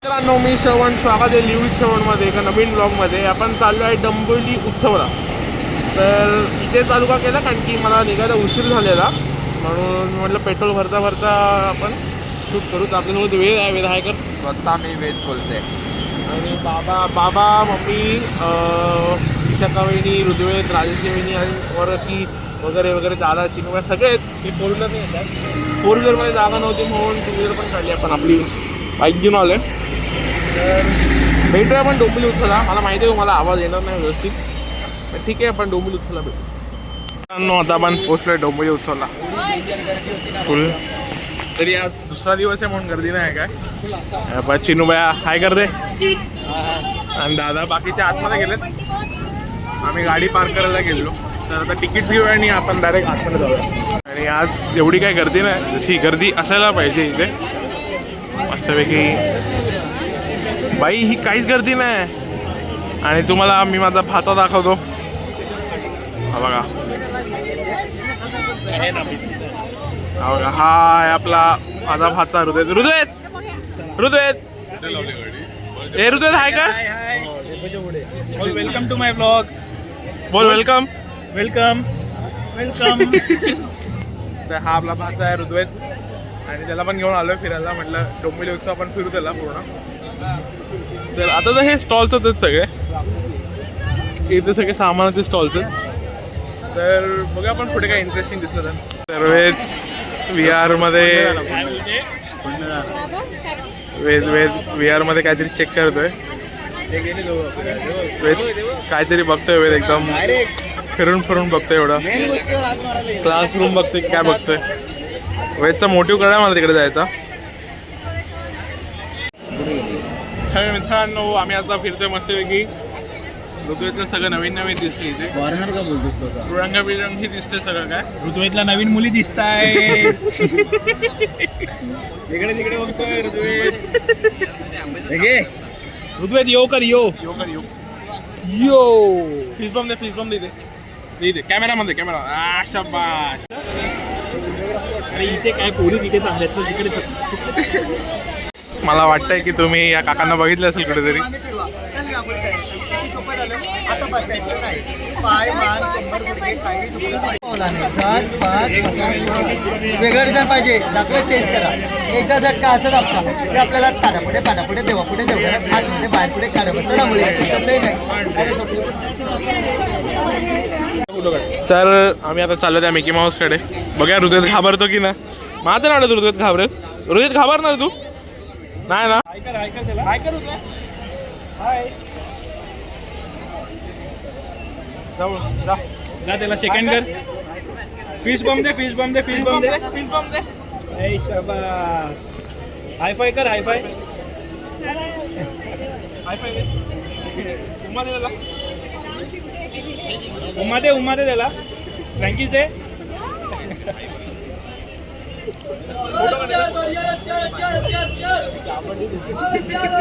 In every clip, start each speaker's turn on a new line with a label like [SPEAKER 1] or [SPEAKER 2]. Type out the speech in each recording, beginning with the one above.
[SPEAKER 1] मित्रांनो, मी श्रवण, स्वागत आहे लिव्ह श्रवणमध्ये एका नवीन ब्लॉगमध्ये. आपण चाललो आहे डोंबिवली उत्सवला. तर इथे चालू का केला कारण की मला निघायला उशीर झालेला, म्हणून म्हटलं पेट्रोल भरता भरता आपण शूट करू. तर आपल्यासोबत वेद आहे, वेद आहे कर
[SPEAKER 2] स्वतः मी वेद बोलते.
[SPEAKER 1] आणि बाबा मम्मी, विशाखा वहिनी, ऋग्वेद, राजेश वहिनी आणि वरती वगैरे वगैरे दादा चिनू सगळे आहेत. ते फोर व्हीलर नाही येतात, फोर व्हीलरमध्ये जागा नव्हती म्हणून टू व्हीलर पण काढली आपण, आपली बाईक घेऊन आलो. तर भेटूया आपण डोंबिवली उत्सवला. मला माहिती आहे तुम्हाला आवाज येणार नाही व्यवस्थित, पण ठीक आहे, आपण डोंबिवली उत्सवला भेटू. आता आपण पोहोचलो आहे डोंबिवली उत्सवला. फुल तरी आज दुसरा दिवस आहे म्हणून गर्दी नाही काय. आपण चिनूबाया हाय करते आणि दादा बाकीच्या आतमध्ये गेलेत. आम्ही गाडी पार्क करायला गेलो. तर आता तिकीट्स घेऊया आणि आपण डायरेक्ट आतमध्ये जाऊया. आणि आज एवढी काही गर्दी नाही, जशी गर्दी असायला पाहिजे इथे. मस्तपैकी बाई ही काहीच गर्दी नाही. आणि तुम्हाला मी माझा भाता दाखवतो. हा बघा, हा बघा, हा आहे आपला माझा भाचा ऋग्वेद. ए ऋग्वेद आहे का?
[SPEAKER 3] Welcome to my blog.
[SPEAKER 1] बोल वेलकम.
[SPEAKER 3] Welcome welcome.
[SPEAKER 1] तर हा आपला भाचा आहे ऋग्वेद, आणि त्याला पण घेऊन आलोय फिरायला. म्हटलं डोंबिवली उत्सव आपण फिरू त्याला पूर्ण. तर आता तर हे स्टॉल्सच आहेत सगळे, इथे सगळे सामानाचे स्टॉल्स आहेत. तर बघा आपण पुढे काय इंटरेस्टिंग दिसलं तर. वेद VR मध्ये VR मध्ये काहीतरी चेक करतोय. वेद काहीतरी बघतोय, वेद एकदम फिरून फिरून बघतोय. एवढा क्लासरूम बघतोय की काय बघतोय. वेदचा मोटिव्ह कळला मला तिकडे जायचा. मित्रांनो, आम्ही आता फिरतोय मस्तपैकी. ऋतुवेदला सगळं नवीन नवीन दिसते इथे.
[SPEAKER 3] फॉरेनर का बोलतोस तो असा?
[SPEAKER 1] रंग ही दिसते सगळं काय.
[SPEAKER 3] ऋतुवेदला नवीन मुली दिसत आहे. इकडे तिकडे बघतोय ऋतुवेद. ऋतुवेद यो कर यो यो.
[SPEAKER 1] फिश बॉम्ब दे कॅमेरामध्ये. कॅमेरा शाबाश.
[SPEAKER 3] अरे इथे काय पोरी तिथे चांगल्याच तिकडे.
[SPEAKER 1] मला वाटतंय की तुम्ही या काकांना बघितलं असेल कुठेतरी.
[SPEAKER 4] वेगळं डिझाईन पाहिजे, दाखला चेंज करा. एकदा झटका असं दाबता की आपल्याला काढापुढे देवापुढे देवघरात आतमध्ये बाहेर पुढे काढा बसं रांगोळी
[SPEAKER 1] तर आम्ही आता चाललो त्या मिकी माऊसकडे. बघा ऋतुवेद घाबरतो की ना. माझं नाव ऋतुवेद घाबरणार तू नाही ना.
[SPEAKER 3] जा त्याला सेकंड कर. फिश बॉम्ब दे. ए शाबास. हाय फाय कर. उम्मा दे त्याला. फ्रँकीज दे.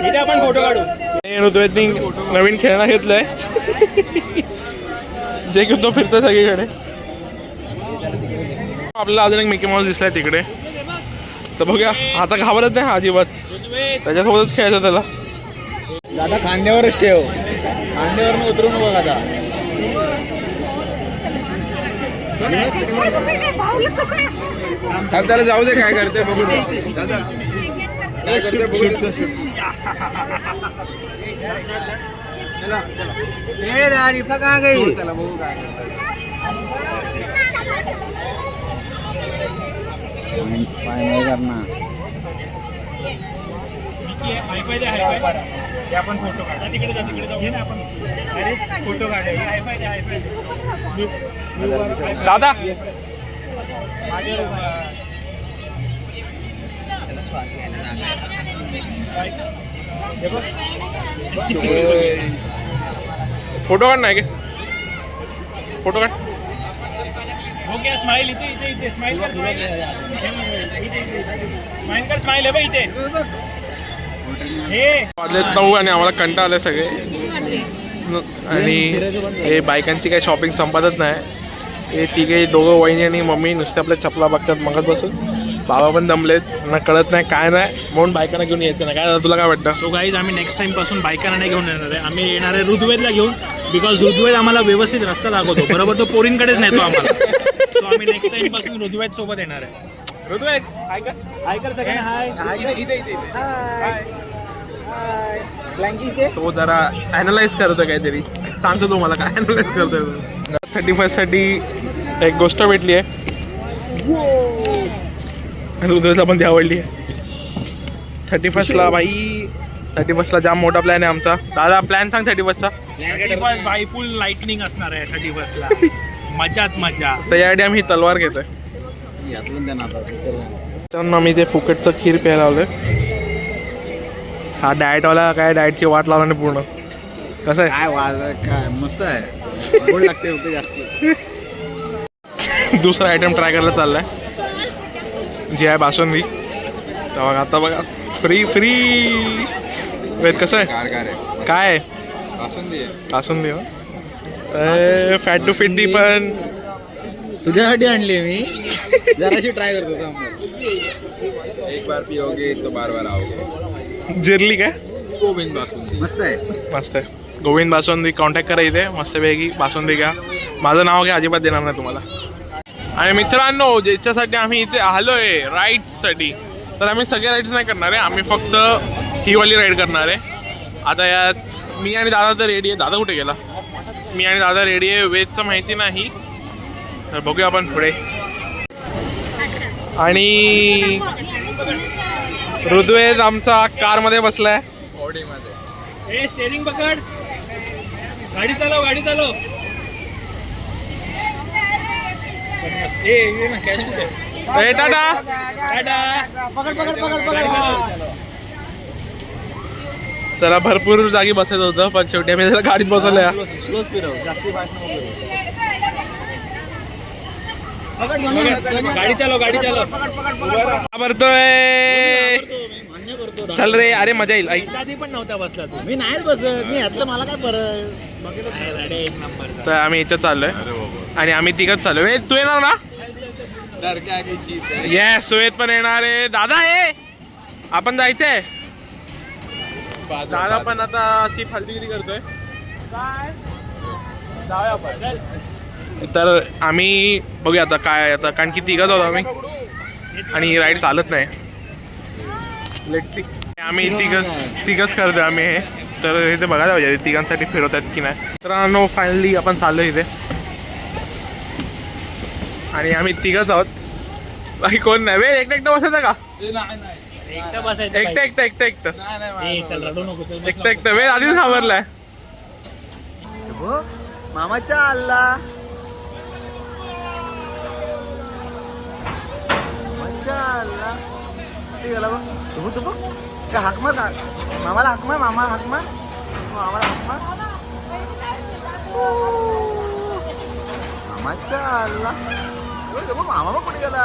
[SPEAKER 3] इथे आपण फोटो काढू.
[SPEAKER 1] ऋतुवेदनी नवीन खेळणं घेतलंय, जे की तो फिरतोय सगळीकडे. आपल्याला अजून एक मिकी माऊस दिसलाय तिकडे. तर बघूया, आता घाबरत नाही हा अजिबात. त्याच्यासोबतच खेळायचं त्याला.
[SPEAKER 3] दादा खांद्यावरच ठेव, खांद्यावर उतरून बघ. आता
[SPEAKER 2] त्याला जाऊ दे, काय करते बघू. दादा काय करते बघू.
[SPEAKER 4] कहाँ गई?
[SPEAKER 1] त्याला बघू काय
[SPEAKER 4] करना
[SPEAKER 3] हायफाय दे. आपण फोटो काढा. तिकडे जाऊ घे ना आपण. अरे फोटो काढा. हायफाय दे.
[SPEAKER 1] दादा फोटो काढ नाही. फोटो काढ.
[SPEAKER 3] ओके. स्माइल इथे स्माइल कर. स्माइल आहे बघ इथे. हे
[SPEAKER 1] वाजलेत 9 आणि आम्हाला कंटाळा आले सगळे. आणि हे बायकांची काही शॉपिंग संपतच नाही. हे तिघे दोघं वहिनी आणि मम्मी नुसते आपल्या चपला बघतात मगच बसून. बाबा पण दमलेत, त्यांना कळत नाही काय नाही, म्हणून बायकांना घेऊन यायचं नाही. काय तुला काय वाटतं?
[SPEAKER 3] सो गाईज आम्ही नेक्स्ट टाइम पासून बायकांना नाही घेऊन येणार आहे. आम्ही येणार आहे ऋग्वेदला घेऊन, बिकॉज ऋग्वेद आम्हाला व्यवस्थित रस्ता दाखवतो. बरोबर तो पोरींकडेच नेतो आम्हाला. सो आम्ही नेक्स्ट टाइम पासून ऋग्वेद सोबत येणार आहे.
[SPEAKER 1] ऋतुवेद हाय कर.
[SPEAKER 3] हाय कर सगळ्यांना. हाय.
[SPEAKER 1] इथे तो जरा ॲनालाइज करतो काहीतरी, सांगतो तुम्हाला काय ॲनालाइज करतोय. 31st साठी एक गोष्ट भेटली आहे, ऋतुवेदला पण ती आवडली आहे. 31st ला बाई, 31st ला जाम मोठा प्लॅन आहे आमचा. दादा प्लॅन सांग 31st चा.
[SPEAKER 3] 31st बाय फुल लाइटनिंग असणार आहे 31st ला. मजाच मजा.
[SPEAKER 1] तर यासाठी आम्ही ही तलवार घेतोय. तर आम्ही ते फुकटचं खीर प्यायला लावलंय. हा डाएटवाला काय डाएटची वाट लावला नाही पूर्ण. कसं आहे?
[SPEAKER 4] काय मस्त आहे, गोड लागते होते जास्त.
[SPEAKER 1] दुसरा आयटम ट्राय करायला चाललाय, जे आहे बासुंदी. तर बघा आता बघा, फ्री वेद कसं आहे? काय आहे? बासुंदी हो. तर फॅट टू फिट्टी पण
[SPEAKER 4] तुझ्यासाठी आणली मी, जराशी ट्राय करतो.
[SPEAKER 5] एक बार पिओगे तो बार बार आओगे.
[SPEAKER 1] जिरली काय?
[SPEAKER 5] गोविंद बासुंदी
[SPEAKER 4] मस्त आहे.
[SPEAKER 1] मस्त आहे. गोविंद बासुंदी कॉन्टॅक्ट करा इथे, मस्तपैकी बासुंदी घ्या. माझं नाव घ्या, अजिबात देणार नाही तुम्हाला. आणि मित्रांनो, ज्याच्यासाठी आम्ही इथे आलोय राईड्ससाठी, तर आम्ही सगळे राईड्स नाही करणार आहे. आम्ही फक्त ही वाली राईड करणार आहे. आता यात मी आणि दादा तर रेडी आहे. दादा कुठे गेला? मी आणि दादा रेडी आहे. वेदचं माहिती नाही, तर बघूया आपण पुढे. आणि ऋग्वेद आमचा कारमध्ये बसलाय.
[SPEAKER 5] ऑडीमध्ये.
[SPEAKER 3] ए स्टेरिंग पकड, गाडी चालव. ये ना कॅश कुठे?
[SPEAKER 1] ए टाटा.
[SPEAKER 3] पकड.
[SPEAKER 1] त्याला भरपूर जागी बसायचं होतं, पण शेवटी आम्ही त्याला गाडीत बसवलं.
[SPEAKER 3] गाडी चालव.
[SPEAKER 1] भरतोय. चल रे, अरे मजा येईल. ऐक,
[SPEAKER 3] आधी पण नव्हता बसला तू.
[SPEAKER 4] मी नाहीच बसत, मी यातलं मला काय परत.
[SPEAKER 3] एक नंबर.
[SPEAKER 1] तर आम्ही याच्यात चाललोय आणि आम्ही तिघच चाललोय. तू येणार ना?
[SPEAKER 5] डर के आगे जीत है.
[SPEAKER 1] येस, सुवेद पण येणार आहे. दादा ये, आपण जायचंय. दादा पण आता अशी फालतूगिरी करतोय.
[SPEAKER 3] जाऊया आपण.
[SPEAKER 1] तर आम्ही बघूया आता काय, आता कारण की तिघच आहोत आम्ही आणि ही राईड चालत नाही. Let's see. आम्ही तिघच करतोय आम्ही हे. तर इथे बघायला पाहिजे तिघांसाठी फिरवत आहेत की नाही. तर फायनली आपण चाललो इथे आणि आम्ही तिघच आहोत, बाकी कोण नाही. वे एकटं बसायचं का?
[SPEAKER 3] एकटं बसायचं.
[SPEAKER 1] एकटं
[SPEAKER 3] चल रडू नको.
[SPEAKER 1] एकटं वे आधीच घाबरलाय.
[SPEAKER 4] मामाच्या अल्ला, गेला बघ. तू बघ काय हाक मार, मामाला हाक मार. मामाला हाक मार. मामाच्या अल्ला, मामा बघ कुठे गेला.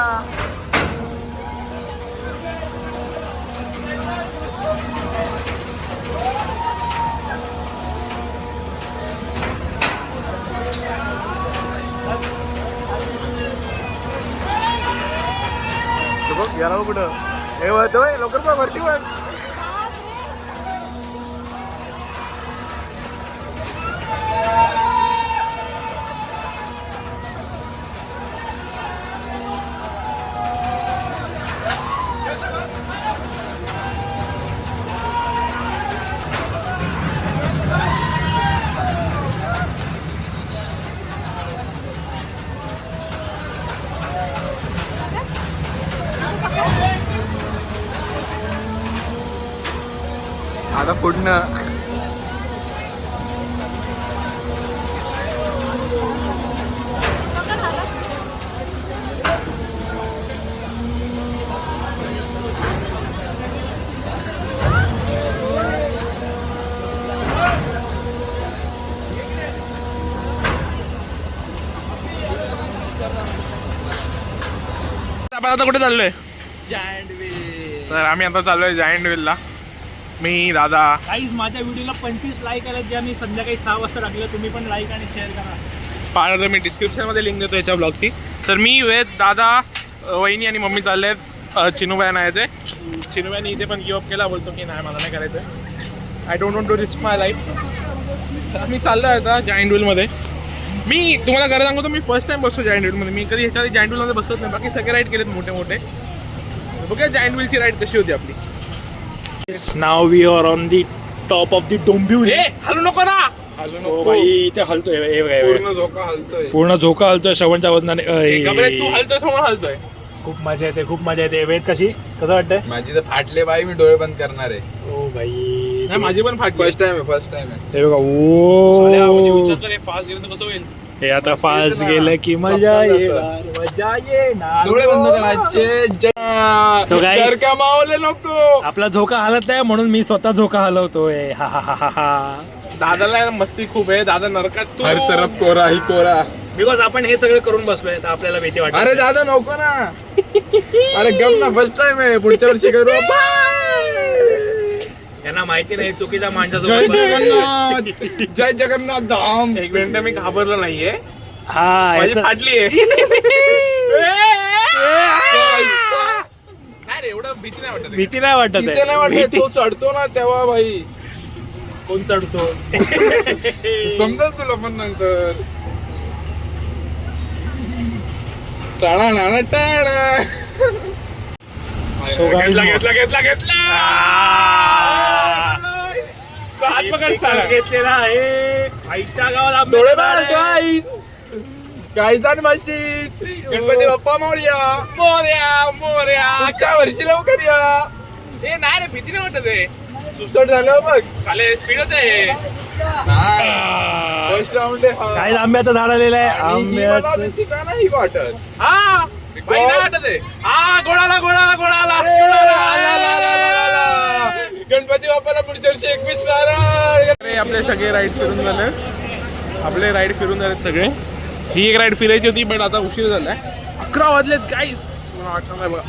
[SPEAKER 4] बघ गेला बघ कुठं. हे वळतोय लवकर बघ, वरती बघ. आता पुढनं
[SPEAKER 1] आपण आता कुठे चाललोय?
[SPEAKER 5] Giant wheel.
[SPEAKER 1] तर आम्ही आता चाललोय जायंट व्हीलला. मी दादा.
[SPEAKER 3] गाईज माझ्या व्हिडिओला 25 लाईक आले, जे आम्ही संध्याकाळी 6 वाजता टाकलं. तुम्ही पण लाईक आणि शेअर करा.
[SPEAKER 1] पाहिलं तर मी डिस्क्रिप्शनमध्ये लिंक देतो याच्या ब्लॉगची. तर मी वेद, दादा, वहिनी आणि मम्मी चालले आहेत चिनूबाई नाही ते चिनूबाईने इथे पण गिव्ह अप केला, बोलतो की नाही मला नाही करायचं, I don't want to risk my life. मी चाललो आहे आता जायंट व्हीलमध्ये. मी तुम्हाला खरं सांगतो, मी फर्स्ट टाइम बसतो जायंट व्हीलमध्ये. मी कधी ह्याच्या जायंट व्हीलमध्ये बसतच नाही, बाकी सगळे राईड केलेत मोठे मोठे. बघा जायंट व्हीलची राईड कशी होती आपली.
[SPEAKER 3] Now we are on the top of the Dombivli.
[SPEAKER 1] हलू नको ना,
[SPEAKER 3] हो भाई इथे हलतोय, हे बघा, हे बघा.
[SPEAKER 5] पूर्ण झोका हलतोय.
[SPEAKER 3] पूर्ण झोका हलतोय श्रवणच्या वजनाने.
[SPEAKER 1] घबरे तू हलतोय समोर हलतोय.
[SPEAKER 3] खूप मजा येते, खूप मजा येते. वेद कसं वाटतंय?
[SPEAKER 5] माझी तर फाटले बाई, मी डोळे बंद करणार आहे.
[SPEAKER 3] ओ भाई
[SPEAKER 1] नाही माझी पण फाटली.
[SPEAKER 5] फर्स्ट टाइम आहे, फर्स्ट टाइम आहे.
[SPEAKER 3] हे बघा.
[SPEAKER 1] साल्या, म्हणजे
[SPEAKER 3] ओ
[SPEAKER 1] विचार कर, फास्ट गेलं तर कसं होईल.
[SPEAKER 3] हे आता फास्ट
[SPEAKER 5] ना.
[SPEAKER 3] गेलं की मजा
[SPEAKER 5] सपना
[SPEAKER 3] येणार, मजा येणार.
[SPEAKER 5] डोळे बंद करायचे.
[SPEAKER 3] So guys,
[SPEAKER 5] डर कमावले नको.
[SPEAKER 3] आपला झोका हलत नाही म्हणून मी स्वतः झोका हलवतोय. हा हा हा हा हा.
[SPEAKER 1] दादाला मस्ती खूप आहे. दादा नरकात तू
[SPEAKER 5] हर तरफ कोरा ही कोरा.
[SPEAKER 3] बिकॉज आपण हे सगळं करून बसलोय तर आपल्याला भीती वाटत.
[SPEAKER 5] अरे दादा नको ना. अरे गप ना, फर्स्ट टाइम आहे, पुढच्या वर्षी करू.
[SPEAKER 3] यांना माहिती नाही चुकीच्या
[SPEAKER 5] जय
[SPEAKER 3] माणसासोबत बसलोय.
[SPEAKER 5] जगन्नाथ, जय जगन्नाथ धाम.
[SPEAKER 1] एक मिनिट, मी घाबरलो नाहीये,
[SPEAKER 3] हा
[SPEAKER 1] माझी
[SPEAKER 3] याचं-
[SPEAKER 1] फाटली आहे. नाही रे, एवढं भीती नाही वाटत.
[SPEAKER 3] भीती नाही वाटत
[SPEAKER 5] तिथे नाही
[SPEAKER 3] आहे.
[SPEAKER 5] वाटत, तो चढतो ना तेव्हा भाई
[SPEAKER 3] कोण चढतो?
[SPEAKER 5] समजेल तुला पण नंतर. टाणा नाना टाणा.
[SPEAKER 3] So guys,
[SPEAKER 1] घेतला. तो हात पकड साला.
[SPEAKER 3] घेतलेला आहे आईच्या गावात
[SPEAKER 5] डोळे बाळ गाईज, गाईज आणि म्हशीज. गणपती बाप्पा मोरया.
[SPEAKER 1] मोर्या.
[SPEAKER 5] पुढच्या वर्षी लवकर या.
[SPEAKER 1] ए नाही रे, भीती नाही वाटत आहे.
[SPEAKER 5] सुसट झालं बघ.
[SPEAKER 1] साले स्पीडच आहे.
[SPEAKER 5] फर्स्ट राऊंड आहे हा.
[SPEAKER 3] काही आंब्याचं झाड आलेलं आहे.
[SPEAKER 5] आणि ही मला
[SPEAKER 3] आंब्याचं
[SPEAKER 5] भीती का नाही वाटत.
[SPEAKER 1] हा बाई नाही वाटत आहे. हा गोळाला.
[SPEAKER 5] गणपती बाप्पाला पुढच्या वर्षी 21 नारळ.
[SPEAKER 1] अरे आपले सगळे राईड फिरून झाले. सगळे. ही एक राईड फिरायची होती, पण आता उशीर झालाय. 11 वाजलेत गाईस. मला आठवण नाही बघा,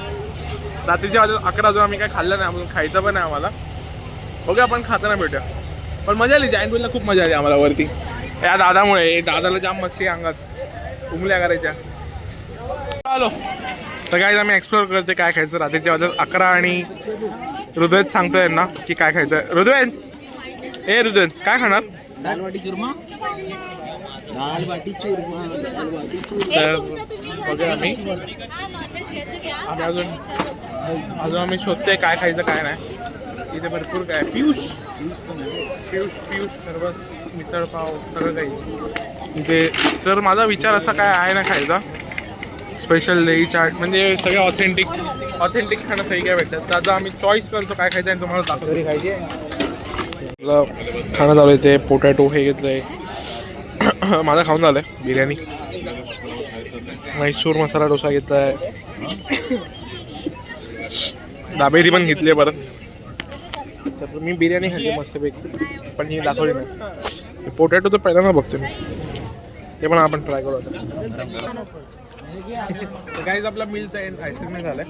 [SPEAKER 1] रात्रीच्या वाजले 11 वाजून आम्ही काय खाल्लं नाही, अजून खायचं पण नाही आम्हाला. बघूया आपण खाताना भेटूया. पण मजा आली, जायंट व्हीलला खूप मजा आली आम्हाला वरती. या दादामुळे, दादाला जाम मस्ती अंगात उमल्या करायच्या. चालो तर काय आम्ही एक्सप्लोर करते काय खायचं. रात्रीच्या वाजत 11 आणि हृदयत सांगतोय ना की काय खायचं. हृदय काय खाणार?
[SPEAKER 2] हे
[SPEAKER 1] तर
[SPEAKER 2] तुमचं तुम्ही
[SPEAKER 1] बघूया आम्ही. आम्ही अजून आम्ही शोधतोय काय खायचं काय नाही. इथे भरपूर काय, पियुष सर्वच, मिसळ पाव सगळं काही इथे. तर माझा विचार असा काय आहे ना खायचा, स्पेशल दही चाट, म्हणजे सगळे ऑथेंटिक खाणं सही काय भेटतात. तर आता आम्ही चॉईस करतो काय खायचं आणि तुम्हाला दाखवतो. तरी खायची आपलं खाणं चालू आहे. ते पोटॅटो हे घेतलं आहे. माझं खाऊन झालं आहे. बिर्याणी, म्हैसूर मसाला डोसा घेतला आहे. दाबेली पण घेतली आहे परत. तर मी बिर्याणी खाल्ली मस्तपैकी, पण ही दाखवली नाही. पोटॅटो तर पहिल्यांदा बघतो मी, ते पण आपण ट्राय करू आता. तर काहीच आपला मिलचा एंड आईस्क्रीम नाही झालाय.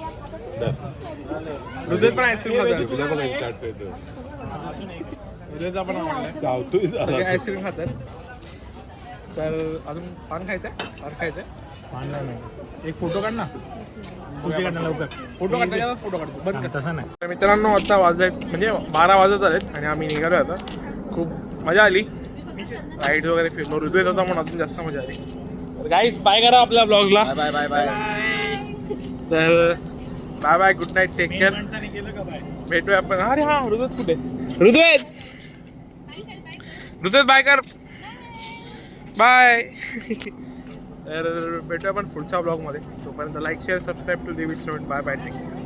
[SPEAKER 1] हृदय पण आईस्क्रीम खातो. हृदयचा पण आवडलाय. सगळे आईस्क्रीम खातात. तर अजून पान खायचंय, एक फोटो काढ ना. फोटो काढतो बंद.
[SPEAKER 3] तसं नाही.
[SPEAKER 1] तर मित्रांनो आता वाजले म्हणजे 12 वाजत आलेत आणि आम्ही निघालो आता. खूप मजा आली, राईड वगैरे फिरलो. हृदय होता म्हणून अजून जास्त मजा आली. गाईस बाय करा आपल्या ब्लॉगला.
[SPEAKER 5] Bye bye bye.
[SPEAKER 1] तर bye bye, good night, take care. भेटूया आपण. अरे हा हृदय कुठे? हृदय बाय कर, बाय. तर भेटूया आपण पुढच्या ब्लॉगमध्ये. तोपर्यंत like share subscribe to Devi. Bye bye, take care.